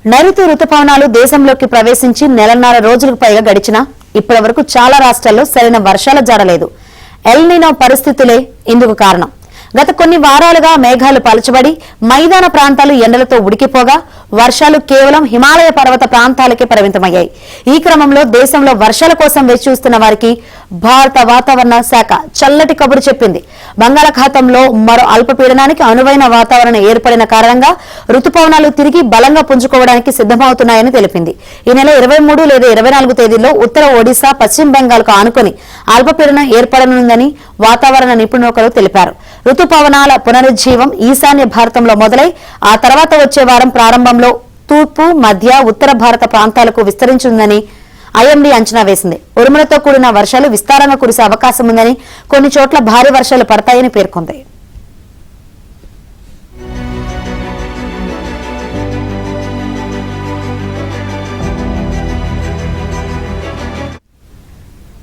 నైరుతి రుతుపవనాలు దేశంలోకి ప్రవేశించి నెలన్నర రోజులకు పైగా గడిచినా ఇప్పటి వరకు చాలా రాష్ట్రాల్లో సరైన వర్షాల జాడలేదు. ఎల్ నినో పరిస్థితులే ఇందుకు కారణం. గత కొన్ని వారాలుగా మేఘాలు పలచబడి మైదాన ప్రాంతాలు ఎండలతో ఉడికిపోగా వర్షాలు కేవలం హిమాలయ పర్వత ప్రాంతాలకే పరిమితమయ్యాయి. ఈ క్రమంలో దేశంలో వర్షాల కోసం వేచి చూస్తున్న వారికి భారత వాతావరణ శాఖ చల్లటి కబురు చెప్పింది. బంగాళాఖాతంలో మరో అల్పపీడనానికి అనువైన వాతావరణం ఏర్పడిన కారణంగా రుతుపవనాలు తిరిగి బలంగా పుంజుకోవడానికి సిద్దమవుతున్నాయని తెలిపింది. ఈ నెల 23 లేదా 24 తేదీల్లో ఉత్తర ఒడిశా, పశ్చిమ బెంగాల్కు ఆనుకుని అల్పపీడనం ఏర్పడనుందని వాతావరణ నిపుణులు తెలిపారు. రుతుపవనాల పునరుజ్జీవం ఈశాన్య భారతంలో మొదలై ఆ తర్వాత వచ్చే వారం ప్రారంభంలో తూర్పు, మధ్య, ఉత్తర భారత ప్రాంతాలకు విస్తరించిందని ఐఎండీ అంచనా వేసింది. ఉరుములతో కూడిన వర్షాలు విస్తారంగా కురిసే అవకాశం ఉందని, కొన్ని చోట్ల భారీ వర్షాలు పడతాయని పేర్కొంది.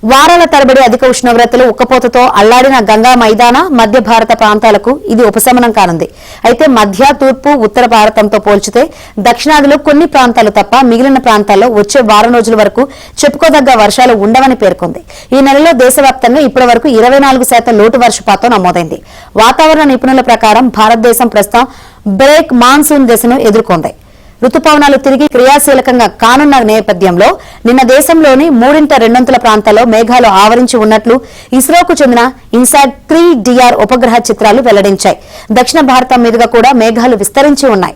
వారాల తరబడి అధిక ఉష్ణోగ్రతలు, ఉక్కపోతతో అల్లాడిన గంగా మైదాన, మధ్య భారత ప్రాంతాలకు ఇది ఉపశమనం కానుంది. అయితే మధ్య, తూర్పు, ఉత్తర భారతంతో పోల్చితే దక్షిణాదిలో కొన్ని ప్రాంతాలు తప్ప మిగిలిన ప్రాంతాల్లో వచ్చే వారం రోజుల వరకు చెప్పుకోదగ్గ వర్షాలు ఉండవని పేర్కొంది. ఈ నెలలో దేశవ్యాప్తంగా ఇప్పటి వరకు 24% లోటు వర్షపాతం నమోదైంది. వాతావరణ నిపుణుల ప్రకారం భారతదేశం ప్రస్తుతం బ్రేక్ మాన్సూన్ దశను ఎదుర్కొంది. రుతుపవనాలు తిరిగి క్రియాశీలకంగా కానున్న నేపథ్యంలో నిన్న దేశంలోని 3/2 ప్రాంతాల్లో మేఘాలు ఆవరించి ఉన్నట్లు ఇస్రోకు చెందిన ఇన్సాట్-3 DR ఉపగ్రహ చిత్రాలు వెల్లడించాయి. దక్షిణ భారతం మీదుగా కూడా మేఘాలు విస్తరించి ఉన్నాయి.